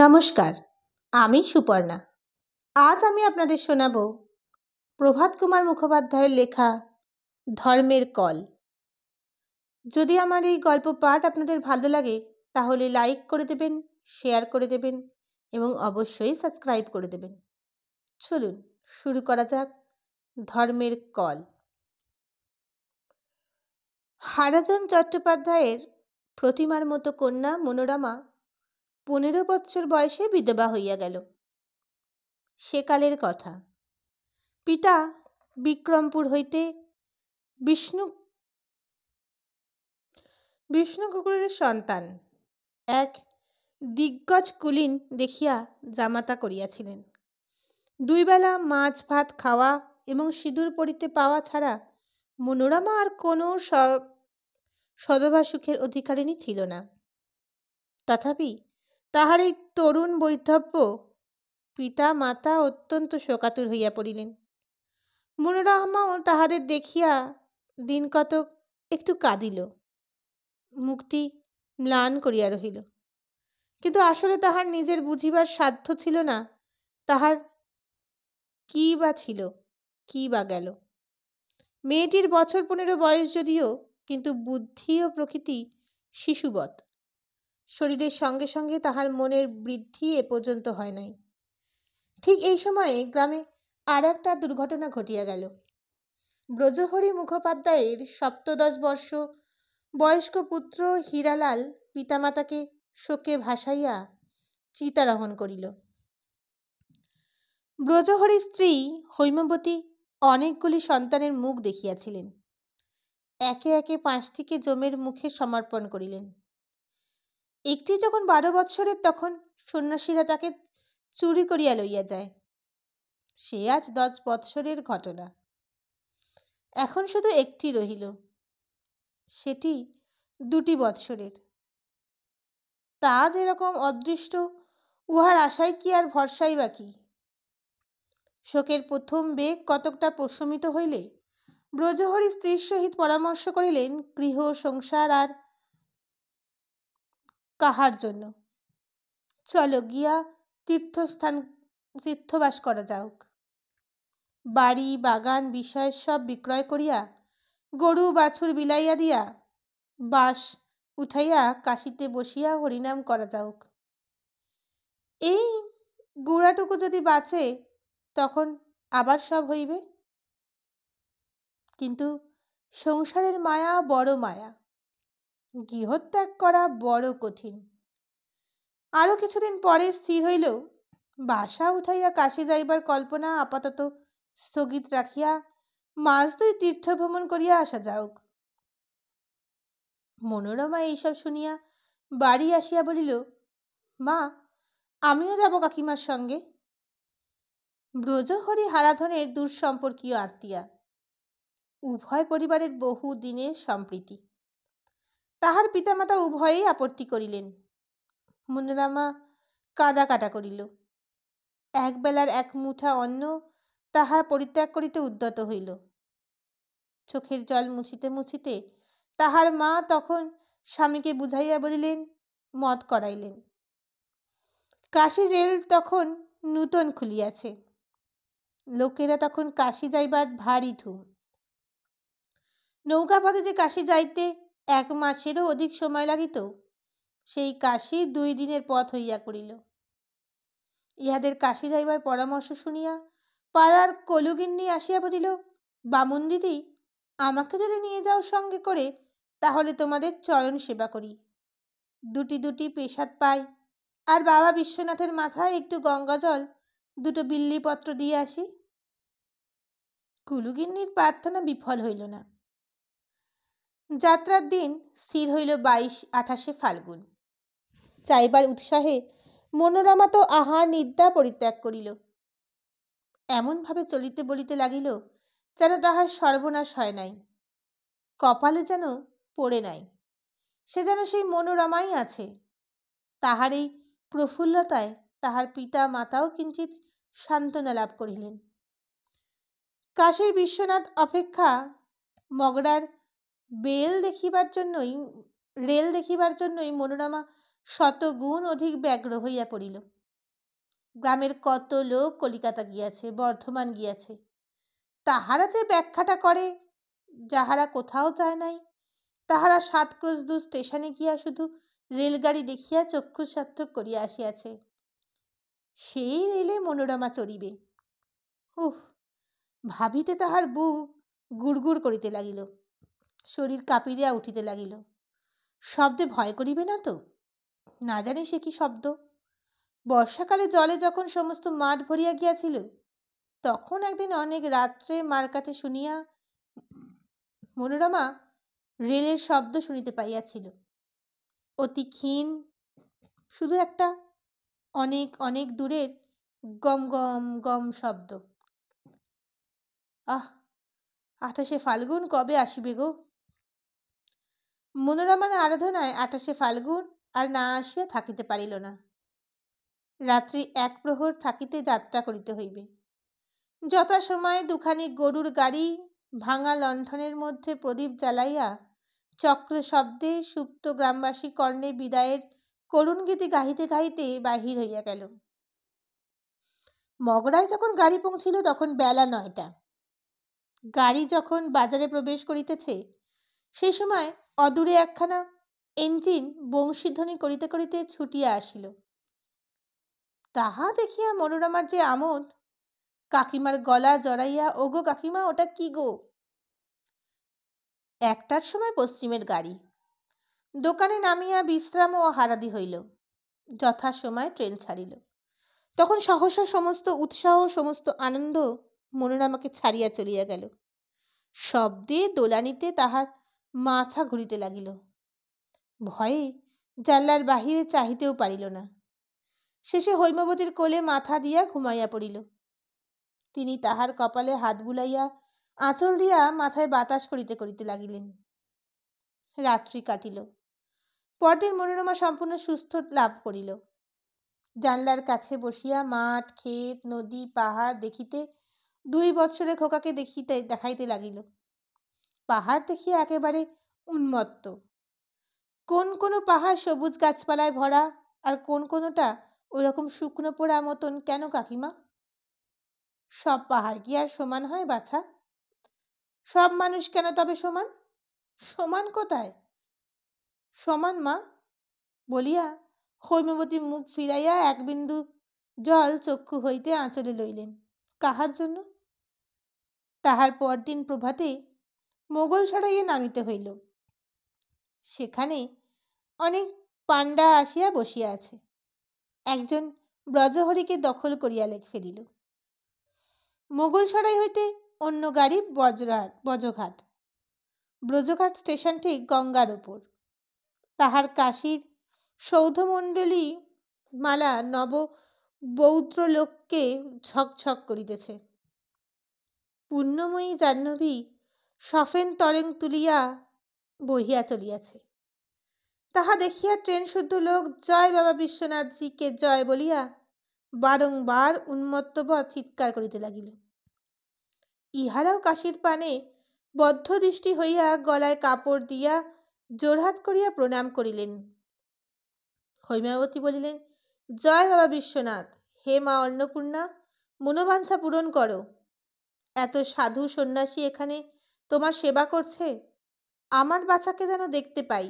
নমস্কার, আমি সুপর্ণা। আজ আমি আপনাদের শোনাব প্রভাত কুমার মুখোপাধ্যায়ের লেখা ধর্মের কল। যদি আমার এই গল্প পাঠ আপনাদের ভালো লাগে তাহলে লাইক করে দেবেন, শেয়ার করে দেবেন এবং অবশ্যই সাবস্ক্রাইব করে দেবেন। চলুন শুরু করা যাক ধর্মের কল। হারাধন চট্টোপাধ্যায়ের প্রতিমার মতো কন্যা মনোরমা 15 বৎসর বয়সে বিধবা হইয়া গেল। সেকালের কথা। পিতা বিক্রমপুর হইতে বিষ্ণু কুকুরের সন্তান এক দিগ্গজ কুলীন দেখিয়া জামাতা করিয়াছিলেন। 2 বেলা মাছ ভাত খাওয়া এবং সিঁদুর পরিতে পাওয়া ছাড়া মনোরমা আর কোনো সধবা সুখের অধিকারিণী ছিল না। তথাপি তাহার এই তরুণ বৈধব্য পিতা মাতা অত্যন্ত শোকাতুর হইয়া পড়িলেন। মনোরমাও তাহাদের দেখিয়া দিন কতক একটু কাঁদিল, মুক্তি ম্লান করিয়া রহিল। কিন্তু আসলে তাহার নিজের বুঝিবার সাধ্য ছিল না। তাহার কি বা ছিল, কি বা গেল। মেয়েটির বছর 15 বয়স যদিও, কিন্তু বুদ্ধি ও প্রকৃতি শিশুবৎ। শরীরের সঙ্গে সঙ্গে তাহার মনের বৃদ্ধি এ পর্যন্ত হয় নাই। ঠিক এই সময়ে গ্রামে আর একটা দুর্ঘটনা ঘটিয়া গেল। ব্রজহরি মুখোপাধ্যায়ের 17 বর্ষ বয়স্ক পুত্র হীরালাল পিতামাতাকে শোকে ভাসাইয়া চিতারোহণ করিল। ব্রজহরির স্ত্রী হৈমবতী অনেকগুলি সন্তানের মুখ দেখিয়াছিলেন। একে একে 5টিকে যমের মুখে সমর্পণ করিলেন। একটি যখন 12 বৎসরের তখন সন্ন্যাসীরা তাকে চুরি করিয়া লইয়া যায়। সে আজ 10 বৎসরের ঘটনা। এখন শুধু একটি রহিল, সেটি 2 বৎসরের। তা যেরকম অদৃষ্ট, উহার আশায় কি আর ভরসাই বা কি। শোকের প্রথম বেগ কতকটা প্রশমিত হইলে ব্রজহরি স্ত্রীর সহিত পরামর্শ করিলেন গৃহ সংসার আর কাহার জন্য। চলো গিয়া তীর্থবাস করা যাওক। বাড়ি বাগান বিষয় সব বিক্রয় করিয়া গরু বাছুর বিলাইয়া দিয়া বাস উঠাইয়া কাশিতে বসিয়া হরিনাম করা যাওক। এই গুড়াটুকু যদি বাঁচে তখন আবার সব হইবে। কিন্তু সংসারের মায়া বড় মায়া, গৃহত্যাগ করা বড় কঠিন। আরো কিছুদিন পরে স্থির হইল বাসা উঠাইয়া কাশী যাইবার কল্পনা আপাতত স্থগিত রাখিয়া মাস 2 তীর্থ ভ্রমণ করিয়া আসা যাওক। মনোরমা এইসব শুনিয়া বাড়ি আসিয়া বলিল, মা, আমিও যাব কাকিমার সঙ্গে। ব্রজহরি হারাধনের দূর সম্পর্কীয় আত্মীয়া, উভয় পরিবারের বহু দিনের সম্প্রীতি। তাহার পিতামাতা উভয়েই আপত্তি করিলেন। মনোরমা কাঁদা কাটা করিল। এক বেলার এক মুঠা অন্ন তাহার পরিত্যাগ করিতে উদ্যত হইল। চোখের জল মুছিতে মুছিতে তাহার মা তখন স্বামীকে বুঝাইয়া বলিলেন, মত করাইলেন। কাশী রেল তখন নূতন খুলিয়াছে। লোকেরা তখন কাশী যাইবার ভারী ধুম। নৌকাপথে যে কাশী যাইতে 1 মাসেরও অধিক সময় লাগিত, সেই কাশী 2 দিনের পথ হইয়া পড়িল। ইহাদের কাশী যাইবার পরামর্শ শুনিয়া পাড়ার কলুগিন্নি আসিয়া বলিল, বামুন দিদি, আমাকে যদি নিয়ে যাও সঙ্গে করে তাহলে তোমাদের চরণ সেবা করি, 2টি পেশাদ পাই, আর বাবা বিশ্বনাথের মাথায় একটু গঙ্গা জল 2টো বিল্লিপত্র দিয়ে আসি। কুলুগিন্নির প্রার্থনা বিফল হইল না। যাত্রার দিন স্থির হইল 28 ফাল্গুন। যাইবার উৎসাহে মনোরমা তো আহার নিদ্রা পরিত্যাগ করিল। এমনভাবে চলিতে বলিতে লাগিল যেন তাহার সর্বনাশ হয় নাই, কপালে যেন পড়ে নাই। সে যেন সেই মনোরমাই আছে। তাহার এই প্রফুল্লতায় তাহার পিতা মাতাও কিঞ্চিত সান্ত্বনা লাভ করিলেন। কাশীর বিশ্বনাথ অপেক্ষা মগরার রেল দেখিবার জন্যই মনোরমা শতগুণ অধিক ব্যগ্র হইয়া পড়িল। গ্রামের কত লোক কলিকাতা গিয়াছে, বর্ধমান গিয়াছে, তাহারা যে ব্যাখ্যাটা করে, যাহারা কোথাও যায় নাই, তাহারা 7 ক্রোশ দূর স্টেশনে গিয়া শুধু রেলগাড়ি দেখিয়া চক্ষু সার্থক করিয়া আসিয়াছে। সেই রেলে মনোরমা চড়িবে। উহ, ভাবিতে তাহার বুক গুড়গুড় করিতে লাগিল, শরীর কাঁপিয়া উঠিতে লাগিল। শব্দে ভয় করিবে না তো? না জানি সে কি শব্দ। বর্ষাকালে জলে যখন সমস্ত মাঠ ভরিয়া গিয়াছিল, তখন একদিন অনেক রাত্রে মার কাছে শুনিয়া মনোরমা রেলের শব্দ শুনিতে পাইয়াছিল। অতি ক্ষীণ, শুধু একটা অনেক অনেক দূরের গম গম গম শব্দ। আহ, 28শে ফাল্গুন কবে আসিবে গো? মনোরমার আরাধনায় 28শে ফাল্গুন আর না আসিয়া থাকিতে পারিল না। রাত্রি 1 প্রহর থাকিতে যাত্রা করিতে হইবে। যথাসময়ে দুখানি গরুর গাড়ি ভাঙা লণ্ঠনের মধ্যে প্রদীপ জ্বালাইয়া চক্র শব্দে সুপ্ত গ্রামবাসী কর্ণে বিদায়ের করুণ গীতি গাহিতে গাহিতে বাহির হইয়া গেল। মগরায় যখন গাড়ি পৌঁছিল তখন বেলা 9টা। গাড়ি যখন বাজারে প্রবেশ করিতেছে, সেই সময় অদূরে একখানা এঞ্জিন বংশীধ্বনি করিতে করিতে ছুটিয়া আসিল। তাহা দেখিয়া মনোরমার যে আমোদ, কাকিমার গলা জড়াইয়া, ওগো কাকিমা, ওটা কি গো? 1টার সময় পশ্চিমের গাড়ি। দোকানে নামিয়া বিশ্রাম ও হারাদি হইল। যথা সময় ট্রেন ছাড়িল। তখন সহসা সমস্ত উৎসাহ, সমস্ত আনন্দ মনোরমাকে ছাড়িয়া চলিয়া গেল। শব্দে দোলানিতে তাহার মাথা ঘুরিতে লাগিল। ভয়ে জানলার বাহিরে চাহিতেও পারিল না। শেষে হৈমবতীর কোলে মাথা দিয়া ঘুমাইয়া পড়িল। তিনি তাহার কপালে হাত বুলাইয়া আঁচল দিয়া মাথায় বাতাস করিতে করিতে লাগিলেন। রাত্রি কাটিল। পরদিন মনোরমা সম্পূর্ণ সুস্থ লাভ করিল। জানলার কাছে বসিয়া মাঠ, ক্ষেত, নদী, পাহাড় দেখিতে 2 বৎসরের খোকাকে দেখাইতে লাগিল। পাহাড় দেখিয়া একেবারে উন্মত্ত। কোন কোন পাহাড় সবুজ গাছপালায় ভরা, আর কোন কোনটা ওরকম শুকনো পোড়া মতন কেন কাকিমা? সব পাহাড় কি আর সমান হয় বাছা? সব মানুষ কেন তবে সমান? সমান কোথায়? সমান মা বলিয়া হৈমবতী মুখ ফিরাইয়া 1 বিন্দু জল চক্ষু হইতে আঁচলে লইলেন। কাহার জন্য? তাহার পরদিন প্রভাতে মোগল সরাইয়ে নামিতে হইল। সেখানে অনেক পাণ্ডা আসিয়া বসিয়া আছে। একজন ব্রজহরিকে দখল করিয়া ফেলিল। মোগল সরাই হইতে অন্য গাড়ি বজঘাট। ব্রজঘাট স্টেশন ঠিক গঙ্গার ওপর। তাহার কাশীর সৌধমণ্ডলী মালা নব বৌদ্র লোককে ঝকঝক করিতেছে। পুণ্যময়ী জাহ্নবী সফেন তরেং তুলিয়া বহিয়া চলিয়াছে। তাহা দেখিয়া ট্রেন শুদ্ধ লোক জয় বাবা বিশ্বনাথজিকে জয় বলিয়া বারংবার উন্মত্তবৎ চিৎকার করিতে লাগিল। ইহারাও কাশীর পানে বদ্ধ দৃষ্টি হইয়া গলায় কাপড় দিয়া জোড়হাত করিয়া প্রণাম করিলেন। হৈমাবতী বলিলেন, জয় বাবা বিশ্বনাথ, হে মা অন্নপূর্ণা, মনোবাঞ্ছা পূরণ করো। এত সাধু সন্ন্যাসী এখানে তোমার সেবা করছে, আমার বাচ্চাকে যেন দেখতে পাই।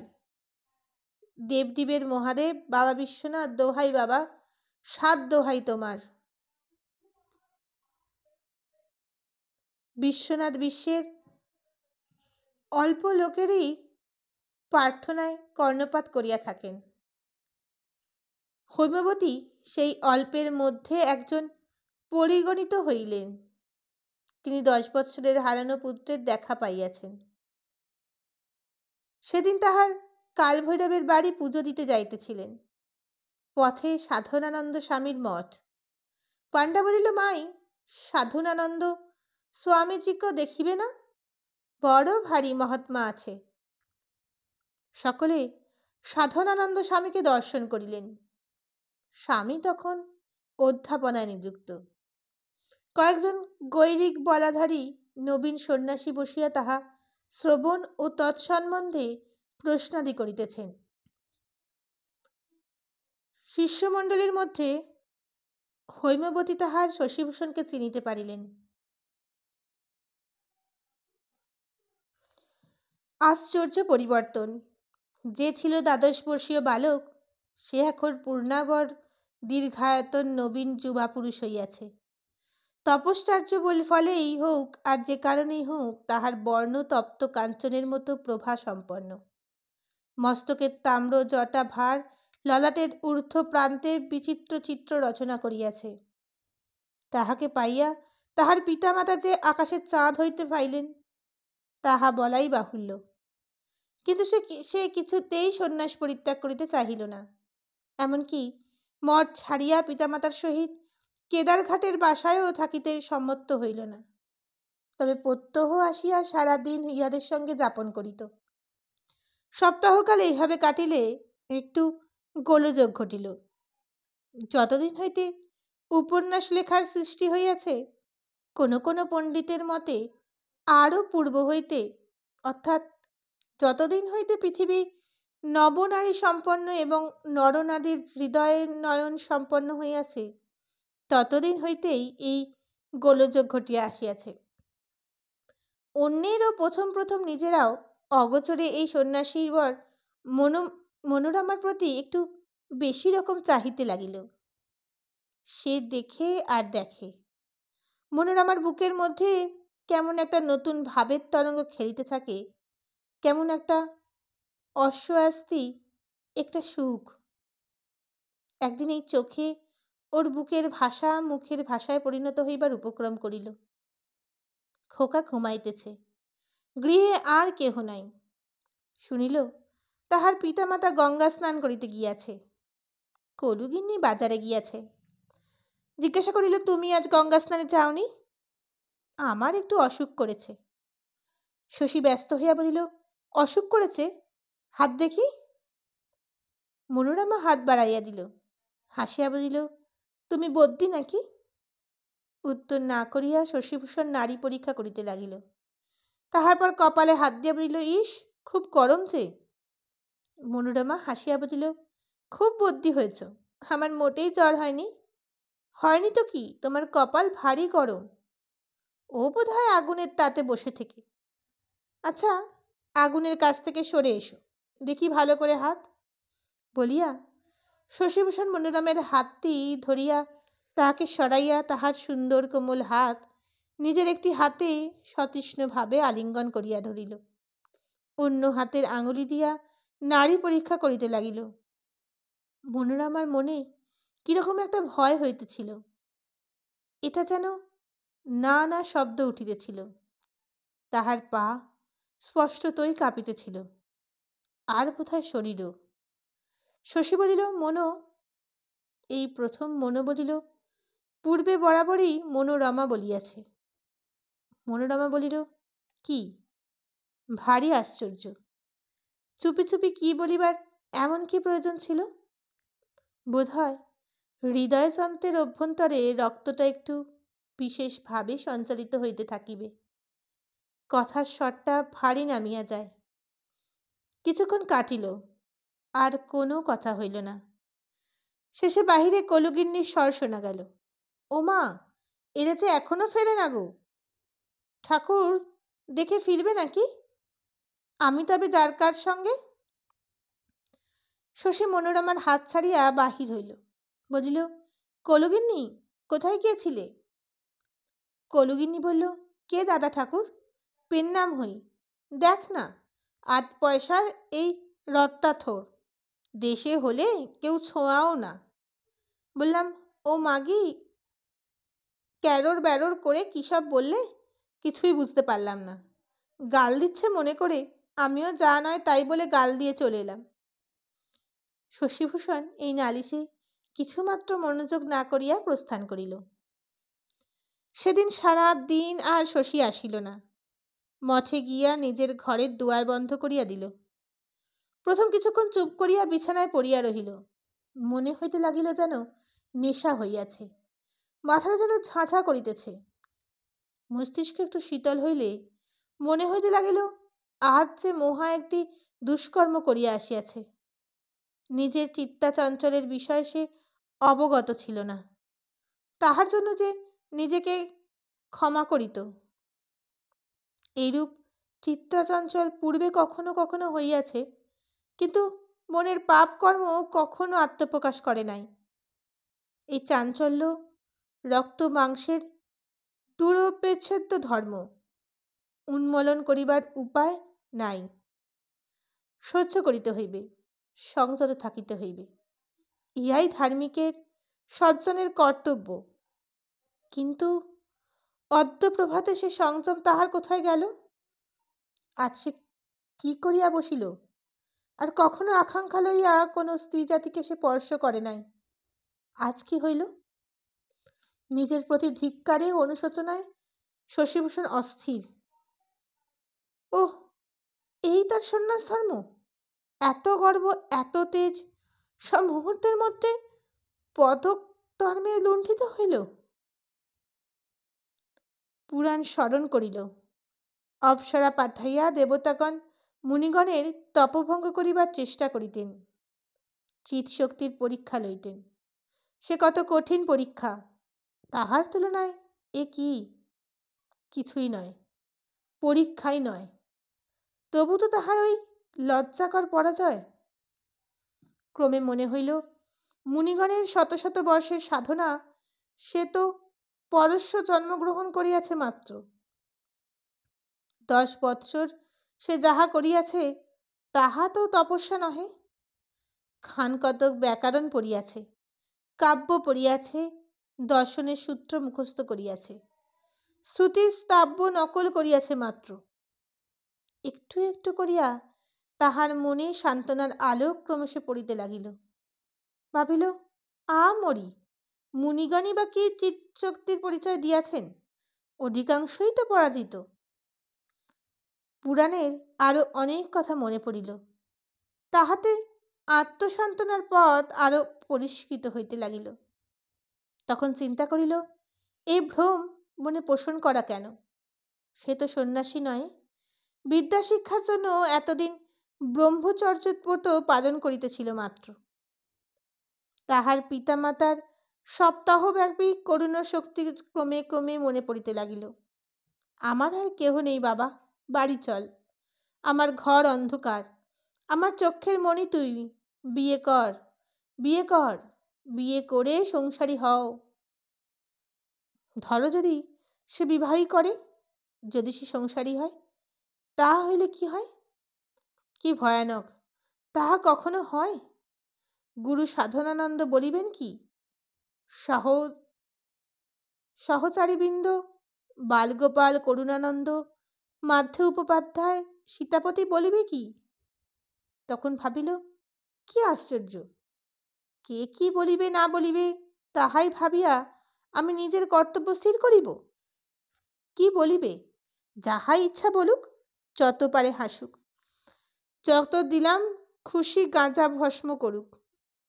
দেবদেবের মহাদেব বাবা বিশ্বনাথ, দোহাই বাবা, 7 দোহাই তোমার। বিশ্বনাথ বিশ্বের অল্প লোকেরই প্রার্থনায় কর্ণপাত করিয়া থাকেন। হৈমবতী সেই অল্পের মধ্যে একজন পরিগণিত হইলেন। তিনি 10 বৎসরের হারানো পুত্রের দেখা পাইয়াছেন। সেদিন তাহার কালভৈরবের বাড়ি পুজো দিতে যাইতেছিলেন। পথে সাধনানন্দ স্বামীর মঠ। পাণ্ডা বলিল, মাই, সাধনানন্দ স্বামীজিকেও দেখিবে না? বড় ভারী মহাত্মা আছে। সকলে সাধনানন্দ স্বামীকে দর্শন করিলেন। স্বামী তখন অধ্যাপনায় নিযুক্ত। কয়েকজন গৈরিক বলাধারী নবীন সন্ন্যাসী বসিয়া তাহা শ্রবণ ও তৎসম্বন্ধে প্রশ্নাদি করিতেছেন। শিষ্যমণ্ডলীর মধ্যে হৈমবতী তাহার শশীভূষণকে চিনিতে পারিলেন। আশ্চর্য পরিবর্তন! যে ছিল দ্বাদশবর্ষীয় বালক, সে এখন পূর্ণাবর দীর্ঘায়তন নবীন যুবা পুরুষ হইয়াছে। তপশ্চার্য ফলেই হোক আর যে কারণেই হোক, তাহার বর্ণ তপ্ত কাঞ্চনের মতো প্রভা সম্পন্ন। মস্তকের তাম্র জটা ভার ললাটের ঊর্ধ্ব প্রান্তে বিচিত্র চিত্র রচনা করিয়াছে। তাহাকে পাইয়া তাহার পিতামাতা যে আকাশের চাঁদ হইতে পাইলেন, তাহা বলাই বাহুল্য। কিন্তু সে কিছুতেই সন্ন্যাস পরিত্যাগ করিতে চাহিল না। এমনকি মঠ ছাড়িয়া পিতামাতার সহিত কেদারঘাটের বাসায়ও থাকিতে সম্মত হইল না। তবে প্রত্যহ আসিয়া সারাদিন ইহাদের সঙ্গে যাপন করিত। সপ্তাহকাল এইভাবে কাটিলে একটু গোলযোগ ঘটিল। যতদিন হইতে উপন্যাস লেখার সৃষ্টি হইয়াছে, কোনো কোনো পণ্ডিতের মতে আরও পূর্ব হইতে, অর্থাৎ যতদিন হইতে পৃথিবী নবনারী সম্পন্ন এবং নরনারীর হৃদয়ের নয়ন সম্পন্ন হইয়াছে, ততদিন হইতেই এই গোলযোগ ঘটিয়া আসিয়াছে। অন্যেরও প্রথম প্রথম নিজেরাও অগোচরে এই সন্ন্যাসীবর মনোরমার প্রতি একটু বেশি রকম চাহিতে লাগিল। সে দেখে আর দেখে, মনোরমার বুকের মধ্যে কেমন একটা নতুন ভাবের তরঙ্গ খেলিতে থাকে, কেমন একটা অস্বস্তি, একটা সুখ। একদিন এই চোখে ওর বুকের ভাষা মুখের ভাষায় পরিণত হইবার উপক্রম করিল। খোকা ঘুমাইতেছে, গৃহে আর কেহ নাই। শুনিল তাহার পিতামাতা গঙ্গা স্নান করিতে গিয়াছে, কলুগিন্নি বাজারে গিয়াছে। জিজ্ঞাসা করিল, তুমি আজ গঙ্গা স্নানে যাওনি? আমার একটু অসুখ করেছে। শশী ব্যস্ত হইয়া বলিল, অসুখ করেছে? হাত দেখি। মনোরমা হাত বাড়াইয়া দিল, হাসিয়া বলিল, তুমি বদ্যি নাকি? উত্তর না করিয়া শশীভূষণ নাড়ী পরীক্ষা করিতে লাগিল। তাহার পর কপালে হাত দিয়া বলিল, ইস, খুব গরম যে। মনোরমা হাসিয়া বলিল, খুব বদ্যি হয়েছ, আমার মোটেই জ্বর হয়নি। হয়নি তো কি, তোমার কপাল ভারী গরম। ও বোধ হয় আগুনের তাতে বসে থেকে। আচ্ছা, আগুনের কাছ থেকে সরে এসো, দেখি ভালো করে হাত। বলিয়া শশীভূষণ মনোরমের হাতটি ধরিয়া তাহাকে সরাইয়া তাহার সুন্দর কোমল হাত নিজের একটি হাতে সতৃষ্ণভাবে আলিঙ্গন করিয়া ধরিল। অন্য হাতের আঙুলি দিয়া নাড়ী পরীক্ষা করিতে লাগিল। মনোরমার মনে কিরকম একটা ভয় হইতেছিল। এটা যেন না না শব্দ উঠিতেছিল। তাহার পা স্পষ্টতই কাঁপিতেছিল, আর বোধহয় শরীরও। শশী বলিল, মনো। এই প্রথম মনো বলিল, পূর্বে বরাবরই মনোরমা বলিয়াছে। মনোরমা বলিল, কি? ভারী আশ্চর্য। চুপি চুপি কি বলিবার এমন কি প্রয়োজন ছিল? বোধহয় হৃদয়যন্ত্রের অভ্যন্তরে রক্তটা একটু বিশেষভাবে সঞ্চালিত হইতে থাকিবে। কথার স্বরটা ভারী নামিয়া যায়। কিছুক্ষণ কাটিল, আর কোনো কথা হইল না। শেষে বাহিরে কলুগিন্নির স্বর শোনা গেল, ও মা, এরা যে এখনো ফেরে না গো। ঠাকুর দেখে ফিরবে নাকি? আমি তবে যার কার সঙ্গে। শশী মনোরমার হাত ছাড়িয়া বাহির হইল। বলিল, কলুগিন্নি, কোথায় গিয়েছিলে? কলুগিন্নি বলল, কে দাদা ঠাকুর? পেন নাম হই। দেখ না, ৮ পয়সার এই রত্তা থোর, দেশে হলে কেউ ছোঁয়াও না। বললাম, ও মাগি, ক্যারোর ব্যারোর করে কী সব বললে, কিছুই বুঝতে পারলাম না। গাল দিচ্ছে মনে করে আমিও যা নয় তাই বলে গাল দিয়ে চলে এলাম। শশীভূষণ এই নালিশে কিছুমাত্র মনোযোগ না করিয়া প্রস্থান করিল। সেদিন সারা দিন আর শশী আসিল না। মঠে গিয়া নিজের ঘরের দুয়ার বন্ধ করিয়া দিল। প্রথম কিছুক্ষণ চুপ করিয়া বিছানায় পড়িয়া রহিল। মনে হইতে লাগিল যেন নেশা হইয়াছে, মাথাটা যেন ঝাঁঝা করিতেছে। মস্তিষ্ক একটু শীতল হইলে মনে হইতে লাগিল আজ যে মহা একটি দুষ্কর্ম করিয়া আসিয়াছে। নিজের চিত্তাচঞ্চলের বিষয়ে সে অবগত ছিল না। তাহার জন্য যে নিজেকে ক্ষমা করিত। এইরূপ চিত্তাচঞ্চল পূর্বে কখনো কখনো হইয়াছে, কিন্তু মনের পাপ কর্ম কখনো আত্মপ্রকাশ করে নাই। এই চাঞ্চল্য রক্ত মাংসের দুরবেচ্ছেদ্য ধর্ম, উন্মূলন করিবার উপায় নাই। সহ্য করিতে হইবে, সংযত থাকিতে হইবে, ইহাই ধার্মিকের সজ্জনের কর্তব্য। কিন্তু অদ্য প্রভাতে সে সংযম তাহার কোথায় গেল? আজ সে কি করিয়া বসিল? আর কখনো আকাঙ্ক্ষা লইয়া কোনো স্ত্রী জাতিকে সে স্পর্শ করে নাই। আজ কি হইল? নিজের প্রতি ধিক্কারে অনুশোচনায় শশীভূষণ অস্থির। ওহ, এই তার সন্ন্যাস ধর্ম! এত গর্ব, এত তেজ, সব মুহূর্তের মধ্যে পদক ধর্মে লুণ্ঠিত হইল। পুরাণ স্মরণ করিল। অপ্সরা পাঠাইয়া দেবতাগণ মুনিগণের তপভঙ্গ করিবার চেষ্টা করিতেন, চিৎশক্তির পরীক্ষা লইতেন। সে কত কঠিন পরীক্ষা! তাহার তুলনায় এ কি? কিছুই নয়, পরীক্ষাই নয়। তবু তো তাহার ওই লজ্জাকর পরাজয়। ক্রমে মনে হইল, মুনিগণের শত শত বর্ষের সাধনা সে তো পরশ্ব জন্মগ্রহণ করিয়াছে মাত্র। 10 বৎসর সে যাহা করিয়াছে তাহা তো তপস্যা নহে। খান কতক ব্যাকরণ পড়িয়াছে, কাব্য পড়িয়াছে, দর্শনের সূত্র মুখস্থ করিয়াছে, শ্রুতির স্তাব্য নকল করিয়াছে মাত্র। একটু একটু করিয়া তাহার মনে সান্ত্বনার আলোক ক্রমশ পড়িতে লাগিল। ভাবিল, মরি, মুনিগণই বা কি চিৎশক্তির পরিচয় দিয়াছেন? অধিকাংশই তো পরাজিত। পুরাণের আরো অনেক কথা মনে পড়িল। তাহাতে আত্মসান্ত্বনার পথ আরো পরিষ্কৃত হইতে লাগিল। তখন চিন্তা করিল, এই ভ্রম মনে পোষণ করা কেন? সে তো সন্ন্যাসী নয়, বিদ্যা শিক্ষার জন্য এতদিন ব্রহ্মচর্যব্রত পালন করিতেছিল মাত্র। তাহার পিতামাতার সপ্তাহব্যাপী করুণা শক্তি ক্রমে ক্রমে মনে পড়িতে লাগিল। আমার আর কেহ নেই বাবা, বাড়ি চল। আমার ঘর অন্ধকার, আমার চক্ষের মণি তুই। বিয়ে কর, বিয়ে কর, বিয়ে করে সংসারী হও। ধরো যদি সে বিবাহই করে, যদি সে সংসারী হয়, তাহা হইলে কি হয়? কি ভয়ানক! তাহা কখনো হয়? গুরু সাধনানন্দ বলিবেন কি? সহচারীবৃন্দ বালগোপাল, করুণানন্দ, মাধ্য উপপাধ্যায়, সীতাপতি বলিবে কি? তখন ভাবিল, কি আশ্চর্য! কে কি বলিবে না বলিবে তাহাই ভাবিয়া আমি নিজের কর্তব্য স্থির করিব? কি বলিবে? যাহা ইচ্ছা বলুক, যত পারে হাসুক, যত দিলাম খুশি গাঁজা ভস্ম করুক,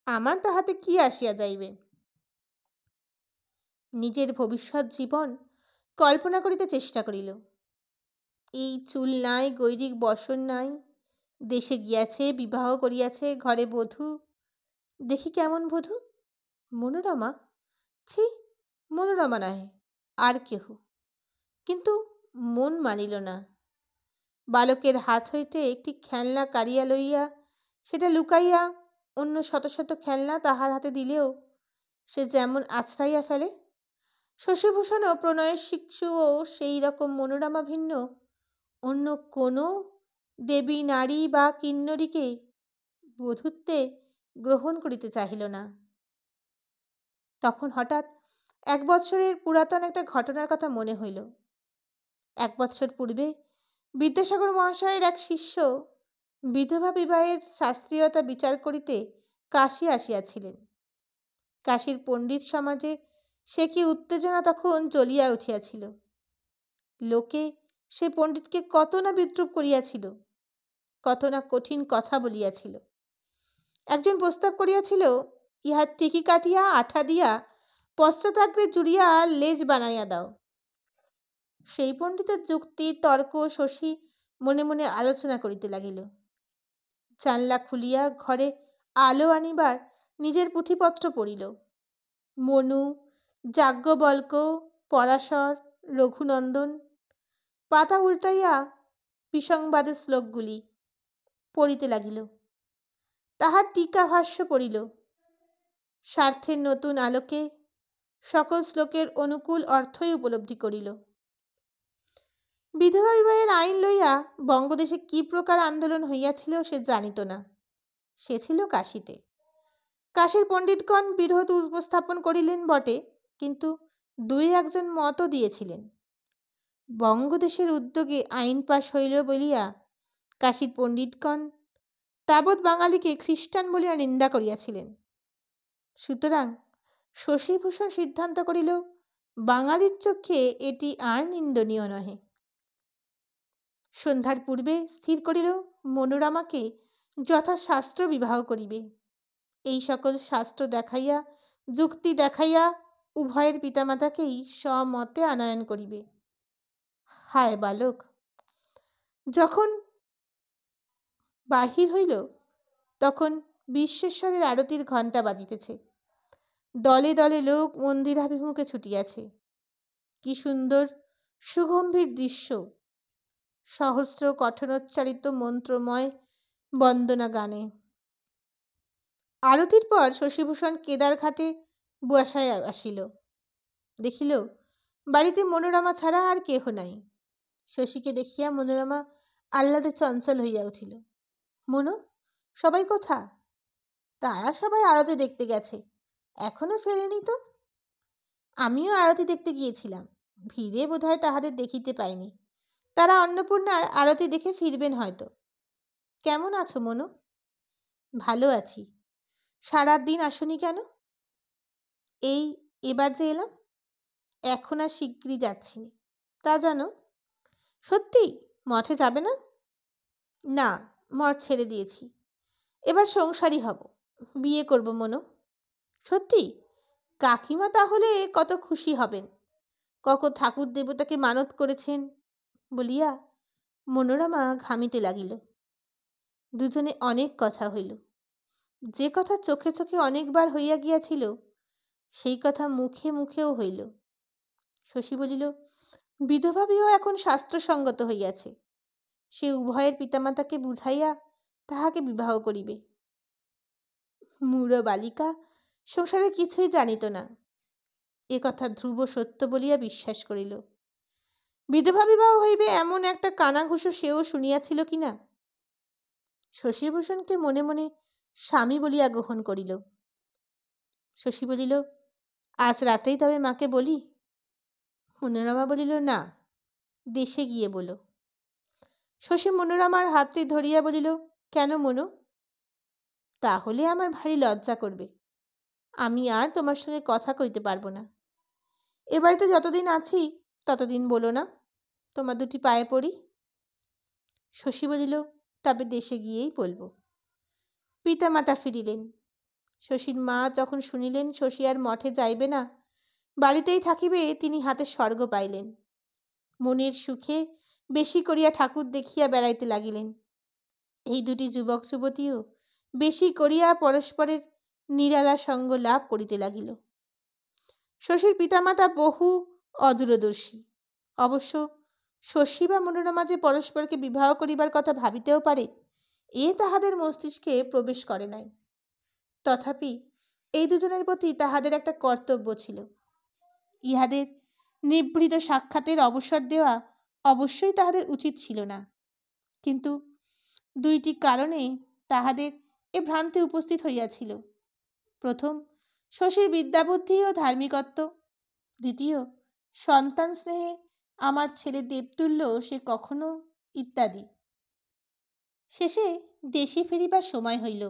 আমার তাহাতে কি আসিয়া যাইবে? নিজের ভবিষ্যৎ জীবন কল্পনা করিতে চেষ্টা করিল। এই চুল নাই, গৈরিক বসন নাই, দেশে গিয়াছে, বিবাহ করিয়াছে, ঘরে বধূ। দেখি কেমন বধূ? মনোরমা? ছি, মনোরমা নয়, আর কেহ। কিন্তু মন মানিল না। বালকের হাত হইতে একটি খেলনা কাড়িয়া লইয়া সেটা লুকাইয়া অন্য শত শত খেলনা তাহার হাতে দিলেও সে যেমন আছড়াইয়া ফেলে, শশীভূষণও প্রণয়ের শিক্ষুও সেই রকম মনোরমা ভিন্ন অন্য কোনো দেবী, নারী বা কিন্নরীকে বধূত্বে গ্রহণ করিতে চাহিল না। তখন হঠাৎ 1 বৎসরের পুরাতন একটা ঘটনার কথা মনে হইল। 1 বৎসর পূর্বে বিদ্যাসাগর মহাশয়ের এক শিষ্য বিধবা বিবাহের শাস্ত্রীয়তা বিচার করিতে কাশী আসিয়াছিলেন। কাশীর পণ্ডিত সমাজে সে কি উত্তেজনা তখন জ্বলিয়া উঠিয়াছিল। লোকে সে পণ্ডিতকে কত না বিদ্রূপ করিয়াছিল, কত না কঠিন কথা বলিয়াছিল। একজন প্রস্তাব করিয়াছিল, ইহার টিকি কাটিয়া আঠা দিয়া পশ্চাতাগ্রে জুড়িয়া লেজ বানাইয়া দাও। সেই পণ্ডিতের যুক্তি তর্ক শশী মনে মনে আলোচনা করিতে লাগিল। জানলা খুলিয়া ঘরে আলো আনিবার নিজের পুঁথিপত্র পড়িল। মনু, যাজ্ঞবল্ক, পরাশর, রঘুনন্দন, পাতা উল্টাইয়া বিসংবাদের শ্লোকগুলি পড়িতে লাগিল। তাহার টিকা ভাষ্য পড়িল। স্বার্থের নতুন আলোকে সকল শ্লোকের অনুকূল অর্থই উপলব্ধি করিল। বিধবা বিবাহের আইন লইয়া বঙ্গদেশে কি প্রকার আন্দোলন হইয়াছিল সে জানিত না। সে ছিল কাশীতে। কাশীর পণ্ডিতগণ বিরোধ উপস্থাপন করিলেন বটে, কিন্তু দুই একজন মতও দিয়েছিলেন। বঙ্গদেশের উদ্যোগে আইন পাশ হইল বলিয়া কাশীর পণ্ডিতগণ তাবৎ বাঙালিকে খ্রিস্টান বলিয়া নিন্দা করিয়াছিলেন। সুতরাং শশীভূষণ সিদ্ধান্ত করিল বাঙালির চক্ষে এটি আর নিন্দনীয় নহে। সন্ধ্যার পূর্বে স্থির করিল মনোরমাকে যথাশাস্ত্র বিবাহ করিবে। এই সকল শাস্ত্র দেখাইয়া, যুক্তি দেখাইয়া উভয়ের পিতামাতাকেই স্বমতে আনয়ন করিবে। হায় বালক! যখন বাহির হইল তখন বিশ্বেশ্বরের আরতির ঘণ্টা বাজিতেছে। দলে দলে লোক মন্দিরাভিমুখে ছুটিয়াছে। কি সুন্দর সুগম্ভীর দৃশ্য! সহস্র কঠোরোচ্চারিত মন্ত্রময় বন্দনা গানে। আরতির পর শশীভূষণ কেদারঘাটে বসায় আসিল। দেখিল বাড়িতে মনোরমা ছাড়া আর কেহ নাই। শশীকে দেখিয়া মনোরমা আহ্লাদে চঞ্চল হইয়া উঠিল। মনো, সবাই কোথা? তারা সবাই আরতি দেখতে গেছে, এখনো ফেরেনি তো। আমিও আরতি দেখতে গিয়েছিলাম, ভিড়ে বোধহয় তাহাদের দেখিতে পাইনি। তারা অন্নপূর্ণার আরতি দেখে ফিরবেন হয়তো। কেমন আছো মনো? ভালো আছি। সারা দিন আসনি কেন? এই এবার যে এলাম। এখন আর শিগগিরই যাচ্ছি না। তা জানো? সত্যি মঠে যাবে না? না, মঠ ছেড়ে দিয়েছি। এবার সংসারী হব, বিয়ে করব মনো। সত্যি? কাকিমা তাহলে কত খুশি হবেন। কখন ঠাকুর দেবতাকে মানত করেছেন বলিয়া মনোরমা ঘামিতে লাগিল। দুজনে অনেক কথা হইল। যে কথা চোখে চোখে অনেকবার হইয়া গিয়াছিল সেই কথা মুখে মুখেও হইল। শশী বলিল, বিধবা বিবাহ এখন শাস্ত্রসঙ্গত হইয়াছে। সে উভয়ের পিতামাতাকে বুঝাইয়া তাহাকে বিবাহ করিবে। মূঢ় বালিকা সংসারে কিছুই জানিত না, এ কথা ধ্রুব সত্য বলিয়া বিশ্বাস করিল। বিধবা বিবাহ হইবে এমন একটা কানাঘুষো সেও শুনিয়াছিল কিনা। শশীভূষণকে মনে মনে স্বামী বলিয়া গ্রহণ করিল। শশী বলিল, আজ রাতেই তবে মাকে বলি? মনোরমা বলিল, না, দেশে গিয়ে বলো। শশী মনোরমার হাতটি ধরিয়া বলিল, কেন মনো? তাহলে আমার ভারী লজ্জা করবে। আমি আর তোমার সঙ্গে কথা কইতে পারবো না। এ বাড়িতে যতদিন আছি ততদিন বলো না, তোমার দুটি পায়ে পড়ি। শশী বলিল, তবে দেশে গিয়েই বলবো। পিতামাতা ফিরিলেন। শশীর মা যখন শুনিলেন শশী আর মঠে যাইবে না, বাড়িতেই থাকিবে, তিনি হাতে স্বর্গ পাইলেন। মনের সুখে বেশি করিয়া ঠাকুর দেখিয়া বেড়াইতে লাগিলেন। এই দুটি যুবক যুবতীও বেশি করিয়া পরস্পরের নিরালা সঙ্গ লাভ করিতে লাগিল। শশীর পিতামাতা বহু অদূরদর্শী। অবশ্য শশী বা মনোরমা যে পরস্পরকে বিবাহ করিবার কথা ভাবিতেও পারে, এ তাহাদের মস্তিষ্কে প্রবেশ করে নাই। তথাপি এই দুজনের প্রতি তাহাদের একটা কর্তব্য ছিল। ইহাদের নিভৃত সাক্ষাতের অবসর দেওয়া অবশ্যই তাহাদের উচিত ছিল না। কিন্তু দুইটি কারণে তাহাদের এ ভ্রান্তি উপস্থিত হইয়াছিল। প্রথম, শশীর বিদ্যাবুদ্ধি ও ধার্মিকত্ব। দ্বিতীয়, সন্তান স্নেহে আমার ছেলে দেবতুল্য সে কখনো, ইত্যাদি। শেষে দেশে ফিরিবার সময় হইল।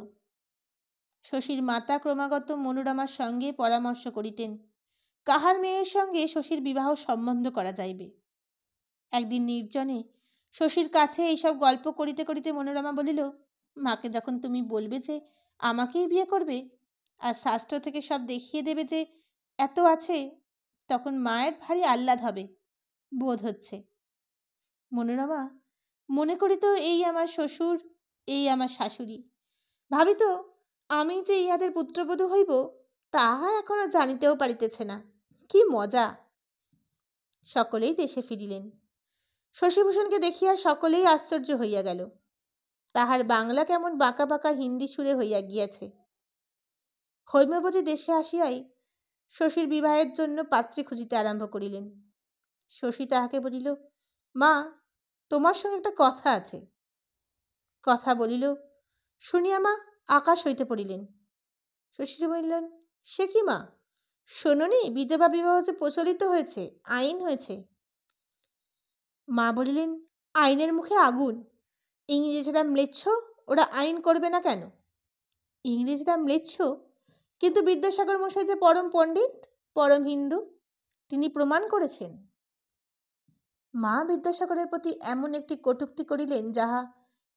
শশীর মাতা ক্রমাগত মনোরমার সঙ্গে পরামর্শ করিতেন কাহার মেয়ের সঙ্গে শশীর বিবাহ সম্বন্ধ করা যাইবে। একদিন নির্জনে শশীর কাছে এইসব গল্প করিতে করিতে মনোরমা বলিল, মাকে যখন তুমি বলবে যে আমাকেই বিয়ে করবে আর শাস্ত্র থেকে সব দেখিয়ে দেবে যে এত আছে, তখন মায়ের ভারী আহ্লাদ হবে বোধ হচ্ছে। মনোরমা মনে করিত এই আমার শ্বশুর, এই আমার শাশুড়ি। ভাবিত আমি যে ইহাদের পুত্রবধূ হইব তাহা এখনো জানিতেও পারিতেছে না। কি মজা! সকলেই দেশে ফিরিলেন। শশীভূষণকে দেখিয়া সকলেই আশ্চর্য হইয়া গেল। তাহার বাংলা কেমন বাঁকা বাঁকা হিন্দি সুরে হইয়া গিয়াছে। হৈমবতী দেশে আসিয়াই শশীর বিবাহের জন্য পাত্রী খুঁজিতে আরম্ভ করিলেন। শশী তাহাকে বলিল, মা, তোমার সঙ্গে একটা কথা আছে। কথা বলিল শুনিয়া মা আকাশ হইতে পড়িলেন। শশী বলিলেন, সে কি মা, শোনোনি বিধবা বিবাহ যে প্রচলিত হয়েছে, আইন হয়েছে? মা বলিলেন, আইনের মুখে আগুন। ইংরেজরা ম্লেচ্ছ, ওরা আইন করবে না কেন? ইংরেজরা ম্লেচ্ছ, কিন্তু বিদ্যাসাগর মশাই যে পরম পণ্ডিত, পরম হিন্দু, তিনি প্রমাণ করেছেন। মা বিদ্যাসাগরের প্রতি এমন একটি কটূক্তি করিলেন যাহা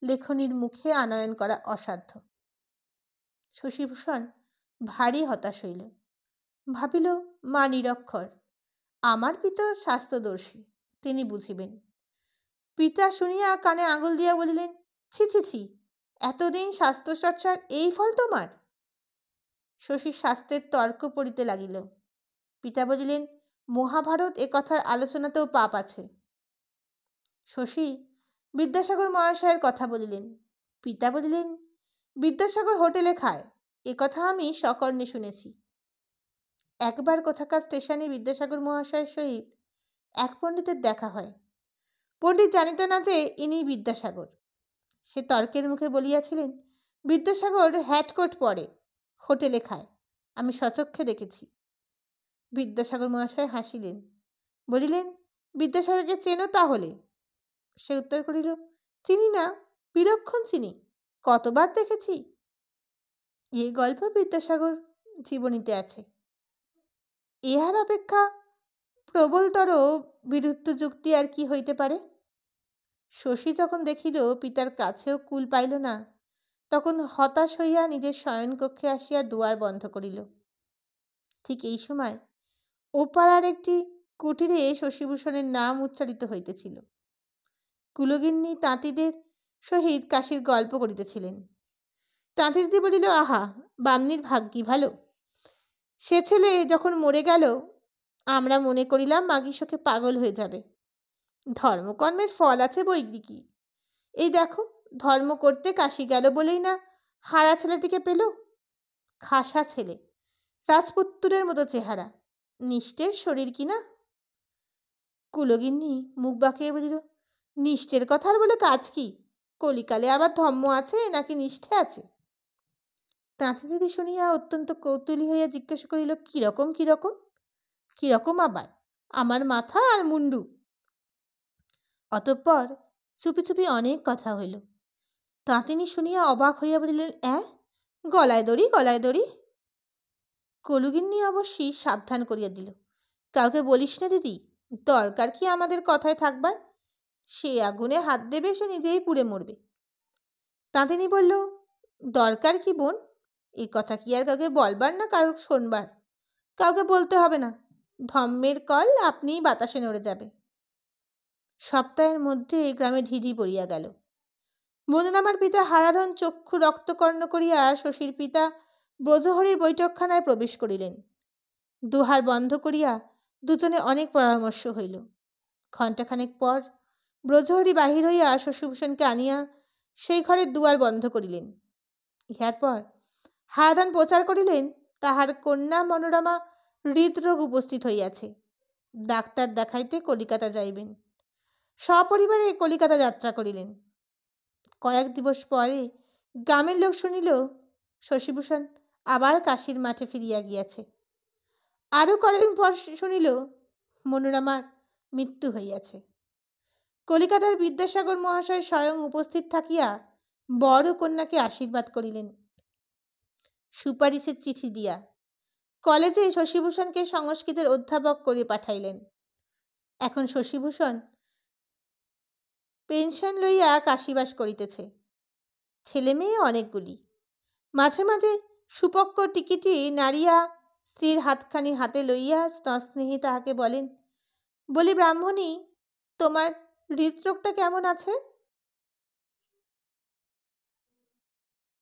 লেখনীর মুখে আনয়ন করা অসাধ্য। শশীভূষণ ভারী হতাশ হইল। ভাবিল, মা নিরক্ষর, আমার পিতা শাস্ত্রদর্শী, তিনি বুঝিবেন। পিতা শুনিয়া কানে আঙুল দিয়া বলিলেন, ছি ছি ছি, এতদিন শাস্ত্রচর্চার এই ফল তোমার? শশীর শাস্ত্রের তর্ক পড়িতে লাগিল। পিতা বলিলেন, মহাভারত এ কথার আলোচনাতেও পাপ আছে। শশী বিদ্যাসাগর মহাশয়ের কথা বলিলেন। পিতা বলিলেন, বিদ্যাসাগর হোটেলে খায়, এ কথা আমি সকর্ণে শুনেছি। একবার কোথাকার স্টেশনে বিদ্যাসাগর মহাশয়ের সহিত এক পণ্ডিতের দেখা হয়। পণ্ডিত জানিত না যে ইনি বিদ্যাসাগর। সে তর্কের মুখে বলিয়াছিলেন, বিদ্যাসাগর হ্যাটকোট পরে, হোটেলে খায়, আমি স্বচক্ষে দেখেছি। বিদ্যাসাগর মহাশয় হাসিলেন, বলিলেন, বিদ্যাসাগরকে চেনো তাহলে? সে উত্তর করিল, চিনি না, বিলক্ষণ চিনি, কতবার দেখেছি। এই গল্প বিদ্যাসাগর জীবনীতে আছে। ইহার অপেক্ষা প্রবলতর বিরুদ্ধ যুক্তি আর কি হইতে পারে? শশী যখন দেখিল পিতার কাছেও কুল পাইল না, তখন হতাশ হইয়া নিজের শয়নকক্ষে আসিয়া দুয়ার বন্ধ করিল। ঠিক এই সময় ওপাড়ার একটি কুটিরে শশীভূষণের নাম উচ্চারিত হইতেছিল। কুলগিন্নি তাঁতিদের সহিত কাশীর গল্প করিতেছিলেন। তাঁতি দিদি বলিল, আহা, বামনির ভাগ্যি ভালো, সে ছেলে যখন মরে গেল আমরা মনে করিলাম মাগিসোকে পাগল হয়ে যাবে। ধর্মকর্মের ফল আছে বৈকি কি, এই দেখো, ধর্ম করতে কাশি গেল বলেই না হারা ছেলেটিকে পেল। খাসা ছেলে, রাজপুত্তুরের মতো চেহারা, নিষ্ঠের শরীর কিনা। কুলগিন্নি মুখ বাঁকিয়ে বলিল, নিষ্ঠের কথার বলে কাজ কি? কলিকালে আবার ধর্ম আছে নাকি নিষ্ঠে আছে? তাঁতি দিদি শুনিয়া অত্যন্ত কৌতূহলী হইয়া জিজ্ঞাসা করিল, কিরকম কিরকম? কিরকম আবার? আমার মাথা আর মুন্ডু। অতঃপর চুপি চুপি অনেক কথা হইল। তাঁতিনি শুনিয়া অবাক হইয়া বলিলেন, গলায় দড়ি, গলায় দড়ি। কলুগিন্নি অবশ্যই সাবধান করিয়া দিল, কাউকে বলিস না দিদি, দরকার কি আমাদের কথায় থাকবার? সে আগুনে হাত দেবে, সে নিজেই পুড়ে মরবে। তাঁতিনি বলল, দরকার কি বোন, এ কথা কি আর কাউকে বলবার না কারো শোনবার? কাউকে বলতে হবে না, ধম্মের কল আপনিই বাতাসে নড়ে যাবে। সপ্তাহের মধ্যে গ্রামে ঢিঢি পড়িয়া গেল। মদনামার পিতা হারাধন চক্ষু রক্তকর্ণ করিয়া শশীর পিতা ব্রজহরির বৈঠকখানায় প্রবেশ করিলেন। দুহার বন্ধ করিয়া দুজনে অনেক পরামর্শ হইল। ঘণ্টাখানেক পর ব্রজহরি বাহির হইয়া শশীভূষণকে আনিয়া সেই ঘরের দুয়ার বন্ধ করিলেন। ইহার পর হারাধন প্রচার করিলেন তাহার কন্যা মনোরমা হৃদরোগ উপস্থিত হইয়াছে, ডাক্তার দেখাইতে কলিকাতা যাইবেন। সপরিবারে কলিকাতা যাত্রা করিলেন। কয়েক দিবস পরে গ্রামের লোক শুনিল শশীভূষণ আবার কাশীর মাঠে ফিরিয়া গিয়াছে। আরও কয়েকদিন পর শুনিল মনোরমার মৃত্যু হইয়াছে। কলিকাতার বিদ্যাসাগর মহাশয় স্বয়ং উপস্থিত থাকিয়া বড় কন্যাকে আশীর্বাদ করিলেন সুপারিশের চিঠি দিয়া। কলেজে শশীভূষণকে সংস্কৃতের অধ্যাপক করে পাঠাইলেন। এখন শশীভূষণ পেনশন লইয়া কাশীবাস করিতেছে। ছেলে মেয়ে অনেকগুলি। মাঝে মাঝে সুপক্ষ টিকিটি নাড়িয়া স্ত্রীর হাতখানি হাতে লইয়া স্নেহে তাহাকে বলেন, বলি ব্রাহ্মণী, তোমার হৃদরোগটা কেমন আছে?